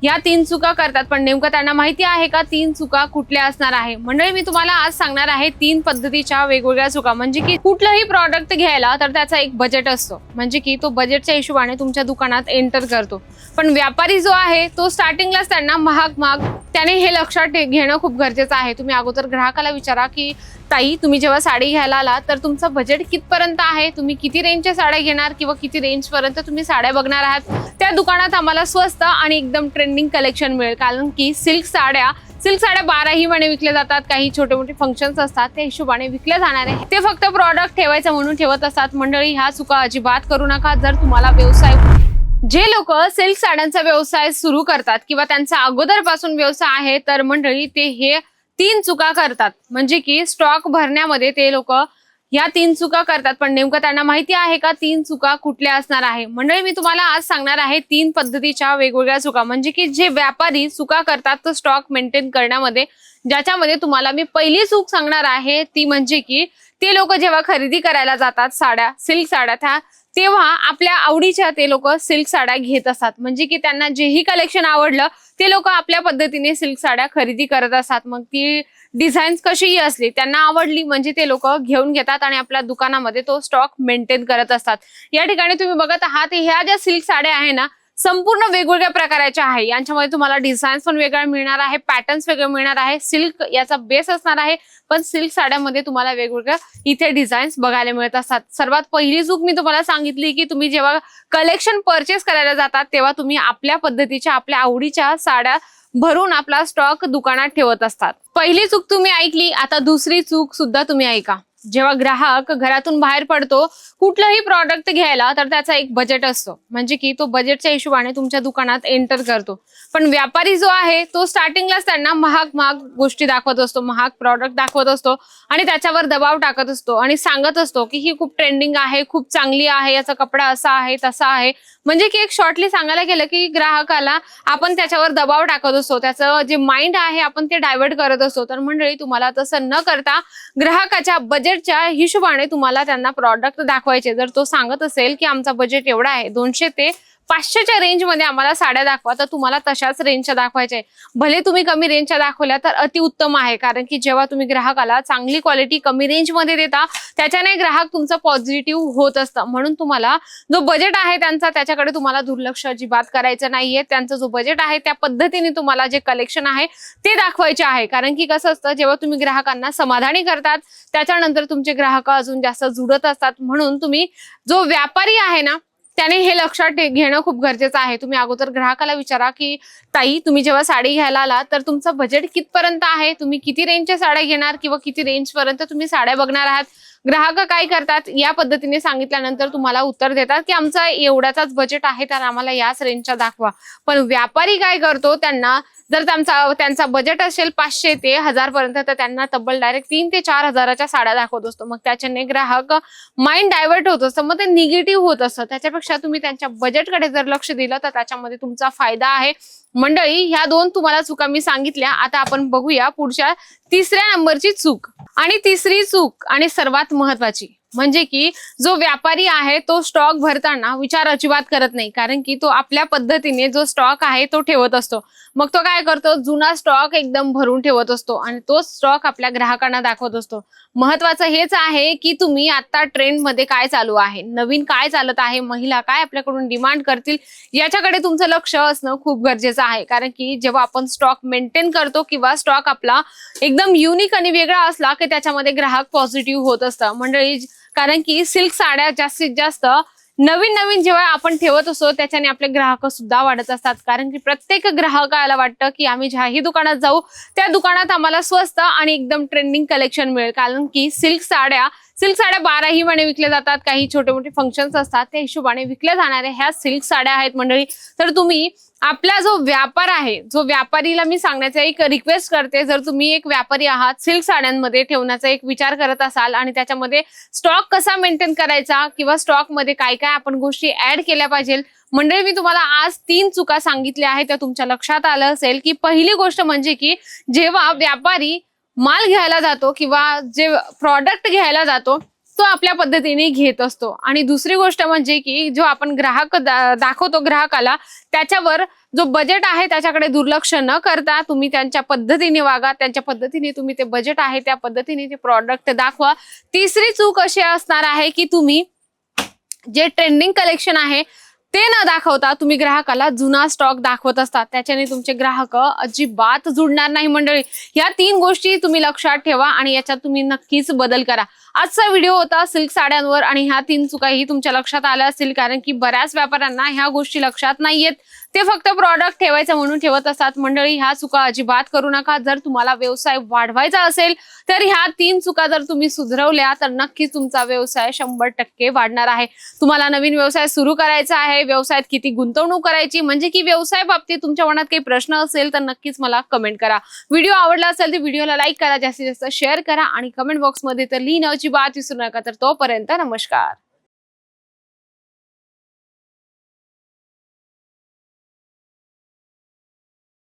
या 3 चुका करतात, पण नेमकं त्यांना माहिती आहे का 3 चुका कुठल्या असणार आहे? मंडळी, मी तुम्हाला आज सांगणार आहे 3 पद्धतीच्या वेगवेगळ्या चुका, म्हणजे की कुठलंही प्रॉडक्ट घ्यायला तर त्याचा एक बजेट असतो, म्हणजे की तो बजेटच्या हिशोबाने तुमच्या दुकानात एंटर करतो. पण व्यापारी जो आहे तो स्टार्टिंगलाच त्यांना महाग त्याने हे लक्षात घेणं खूप गरजेचं आहे. तुम्ही अगोदर ग्राहकाला विचारा की ताई, तुम्ही जेव्हा साडी घ्यायला आला तर तुमचं बजेट कितपर्यंत आहे, तुम्ही किती रेंजच्या साड्या घेणार किंवा किती रेंज पर्यंत तुम्ही साड्या बघणार आहात. त्या दुकानात आम्हाला स्वस्त आणि एकदम ट्रेंडिंग कलेक्शन मिळेल, कारण की सिल्क साड्या 12ही महिने विकल्या जातात. काही छोटे मोठे फंक्शन्स असतात, त्या हिशोबाने विकल्या जाणार आहे. ते फक्त प्रॉडक्ट ठेवायचं म्हणून ठेवत असतात. मंडळी, ह्या चुका अजिबात करू नका. जर तुम्हाला व्यवसाय, जे लोक सिल्क साड्यांचा व्यवसाय सुरू करतात किंवा त्यांचा अगोदरपासून व्यवसाय आहे, तर मंडळी ते हे 3 चुका करतात, म्हणजे की स्टॉक भरण्यामध्ये ते लोक या 3 चुका करतात. पण नेमकं त्यांना माहिती आहे का 3 चुका कुठल्या असणार आहे? मंडळी, मी तुम्हाला आज सांगणार आहे 3 पद्धतीच्या वेगवेगळ्या चुका, म्हणजे की जे व्यापारी चुका करतात तो स्टॉक मेंटेन करण्यामध्ये. ज्याच्यामध्ये तुम्हाला मी पहिली चूक सांगणार आहे ती म्हणजे की ते लोक जेव्हा खरेदी करायला जातात साड्या, सिल्क साड्या, तेव्हा आपल्या आवडीच्या ते लोक सिल्क साड्या घेत असतात, म्हणजे की त्यांना जेही कलेक्शन आवडलं ते लोक आपल्या पद्धतीने सिल्क साड्या खरेदी करत असतात. मग ती डिझाईन्स कशीही असली, त्यांना आवडली म्हणजे ते लोक घेऊन घेतात आणि आपल्या दुकानामध्ये तो स्टॉक मेंटेन करत असतात. या ठिकाणी तुम्ही बघत आहात, ह्या ज्या सिल्क साड्या आहे ना, संपूर्ण वेगवेगळ्या प्रकाराच्या आहे. यांच्यामध्ये तुम्हाला डिझाईन्स पण वेगळ्या मिळणार आहे, पॅटर्न्स वेगळे मिळणार आहे. सिल्क याचा बेस असणार आहे, पण सिल्क साड्यामध्ये तुम्हाला वेगवेगळ्या इथे डिझाईन्स बघायला मिळत असतात. सर्वात पहिली चूक मी तुम्हाला सांगितली की तुम्ही जेव्हा कलेक्शन परचेस करायला जातात तेव्हा तुम्ही आपल्या पद्धतीच्या, आपल्या आवडीच्या साड्या भरून आपला स्टॉक दुकानात ठेवत असतात. पहिली चूक तुम्ही ऐकली, आता दुसरी चूक सुद्धा तुम्ही ऐका. जेव्हा ग्राहक घरातून बाहेर पडतो कुठलंही प्रॉडक्ट घ्यायला तर त्याचा एक बजेट असतो, म्हणजे की तो बजेटच्या हिशोबाने तुमच्या दुकानात एंटर करतो. पण व्यापारी जो आहे तो स्टार्टिंगलाच त्यांना महाग गोष्टी दाखवत असतो, महाग प्रॉडक्ट दाखवत असतो आणि त्याच्यावर दबाव टाकत असतो आणि सांगत असतो की ही खूप ट्रेंडिंग आहे, खूप चांगली आहे, याचा कपडा असा आहे तसा आहे. म्हणजे की एक शॉर्टली सांगायला गेलं की ग्राहकाला आपण त्याच्यावर दबाव टाकत असतो, त्याचं जे माइंड आहे आपण ते डायव्हर्ट करत असतो. तर मंडळी, तुम्हाला तसं न करता ग्राहकाच्या बजेटच्या हिशोबाने तुम्हाला त्यांना प्रॉडक्ट दाखवायचे. जर तो सांगत असेल की आमचा बजेट एवढा आहे, 200 ते 500च्या रेंज मध्ये आम्हाला साड्या दाखवा, तर तुम्हाला तशाच रेंजच्या दाखवायच्या. भले तुम्ही कमी रेंजच्या दाखवल्या तर अतिउत्तम आहे, कारण की जेव्हा तुम्ही ग्राहकाला चांगली क्वालिटी कमी रेंज मध्ये देता त्याच्याने ग्राहक तुमचं पॉझिटिव्ह होत असतं. म्हणून तुम्हाला जो बजेट आहे त्यांचा, त्याच्याकडे तुम्हाला दुर्लक्ष अजिबात करायचं नाहीये. त्यांचं जो बजेट आहे त्या पद्धतीने तुम्हाला जे कलेक्शन आहे ते दाखवायचे आहे. कारण की कसं असतं, जेव्हा तुम्ही ग्राहकांना समाधानी करतात त्याच्यानंतर तुमचे ग्राहक अजून जास्त जुळत असतात. म्हणून तुम्ही, जो व्यापारी आहे ना, त्याने हे लक्षात घेणं खूप गरजेचं आहे. तुम्ही अगोदर ग्राहकाला विचारा की ताई, तुम्ही जेव्हा साडी घ्यायला आला तर तुमचं बजेट कितपर्यंत आहे, तुम्ही किती रेंजच्या साड्या घेणार किंवा किती रेंज पर्यंत तुम्ही साड्या बघणार आहात. ग्राहक काय करतात, या पद्धतीने सांगितल्यानंतर तुम्हाला उत्तर देतात की आमचा एवढ्याचाच बजेट आहे, तर आम्हाला याच रेंजच्या दाखवा. पण व्यापारी काय करतो, त्यांना जर त्यांचा बजेट असेल 500 ते 1000 पर्यंत, तर त्यांना तब्बल डायरेक्ट 3 ते 4 हजाराच्या साड्या दाखवत असतो. मग त्याच्याने ग्राहक माइंड डायव्हर्ट होत असतं, मग ते निगेटिव्ह होत असतं. त्याच्यापेक्षा तुम्ही त्यांच्या बजेटकडे जर लक्ष दिलं तर त्याच्यामध्ये तुमचा फायदा आहे. मंडळी, ह्या 2 तुम्हाला चुका मी सांगितल्या. आता आपण बघूया पुढच्या तिसऱ्या नंबरची चूक. आणि तिसरी चूक आणि सर्वात महत्वाची म्हणजे की जो व्यापारी आहे तो स्टॉक भरताना विचार अजिबात करत नाही, कारण की तो आपल्या पद्धतीने जो स्टॉक आहे तो ठेवत असतो. मग तो काय करतो, जुना स्टॉक एकदम भरून ठेवत असतो आणि तो स्टॉक आपल्या ग्राहकांना दाखवत असतो. महत्वाचं हेच आहे की तुम्ही आता ट्रेंड मध्ये काय चालू आहे, नवीन काय चालत आहे, महिला काय आपल्याकडून डिमांड करतील, याच्याकडे तुमचं लक्ष असणं खूप गरजेचं आहे. कारण की जेव्हा आपण स्टॉक मेंटेन करतो किंवा स्टॉक आपला एकदम युनिक आणि वेगळा असला की त्याच्यामध्ये ग्राहक पॉझिटिव्ह होत असतं. मंडळी, कारण की सिल्क साड्या जास्तीत जास्त नवीन जेव्हा आपण ठेवत असतो त्याच्याने आपले ग्राहक सुद्धा वाढत असतात. कारण की प्रत्येक ग्राहकाला वाटतं की आम्ही ज्याही दुकानात जाऊ त्या दुकानात आम्हाला स्वस्त आणि एकदम ट्रेंडिंग कलेक्शन मिळेल. कारण की सिल्क साड्या 12ही महिने विकल्या जातात. काही छोटे मोठे फंक्शन्स असतात, त्या हिशोबाने विकल्या जाणाऱ्या ह्या सिल्क साड्या आहेत. मंडळी, तर तुम्ही आपला जो व्यापार आहे, जो व्यापारीला मी सांगण्याचा एक रिक्वेस्ट करते, जर तुम्ही एक व्यापारी आहात, सिल्क साड्यांमध्ये ठेवण्याचा एक विचार करत असाल आणि त्याच्यामध्ये स्टॉक कसा मेंटेन करायचा किंवा स्टॉक मध्ये काय काय आपण गोष्टी ऍड केल्या पाहिजे. मंडळी, मी तुम्हाला आज 3 चुका सांगितल्या आहेत, त्या तुमच्या लक्षात आलं असेल की पहिली गोष्ट म्हणजे की जेव्हा व्यापारी माल घ्यायला जातो किंवा जे प्रॉडक्ट घ्यायला जातो तो आपल्या पद्धतीने घेत असतो. आणि दुसरी गोष्ट म्हणजे की जो आपण ग्राहक दाखवतो ग्राहकाला, त्याच्यावर जो बजेट आहे त्याच्याकडे दुर्लक्ष न करता तुम्ही त्यांच्या पद्धतीने वागा, त्यांच्या पद्धतीने तुम्ही ते बजेट आहे त्या पद्धतीने ते प्रॉडक्ट दाखवा. तिसरी चूक अशी असणार आहे की तुम्ही जे ट्रेंडिंग कलेक्शन आहे ते न दाखवता तुम्ही ग्राहकाला जुना स्टॉक दाखवत असतात. त्याच्याने तुमचे ग्राहक अजिबात जुडणार नाही मंडळी. या 3 गोष्टी तुम्ही लक्षात ठेवा आणि याच्यात तुम्ही नक्कीच बदल करा. आजचा व्हिडिओ होता सिल्क साड्यांवर आणि ह्या 3 चुकाही तुमच्या लक्षात आल्या असतील, कारण की बऱ्याच व्यापाऱ्यांना ह्या गोष्टी लक्षात नाहीयेत. ते फक्त प्रॉडक्ट ठेवायचं म्हणून ठेवत असतात. मंडळी ह्या चुका अजिबात करू नका. जर तुम्हाला व्यवसाय वाढवायचा असेल तर ह्या 3 चुका जर तुम्ही सुधरवल्या तर नक्कीच तुमचा व्यवसाय 100% वाढणार आहे. तुम्हाला नवीन व्यवसाय सुरू करायचा आहे, व्यवसायात किती गुंतवणूक करायची, म्हणजे की व्यवसाय बाबतीत तुमच्या मनात काही प्रश्न असेल तर नक्कीच मला कमेंट करा. व्हिडिओ आवडला असेल तर व्हिडिओला लाईक करा, जास्तीत जास्त शेअर करा आणि कमेंट बॉक्समध्ये तर लिहिणं अजिबात विसरू नका. तर तोपर्यंत नमस्कार.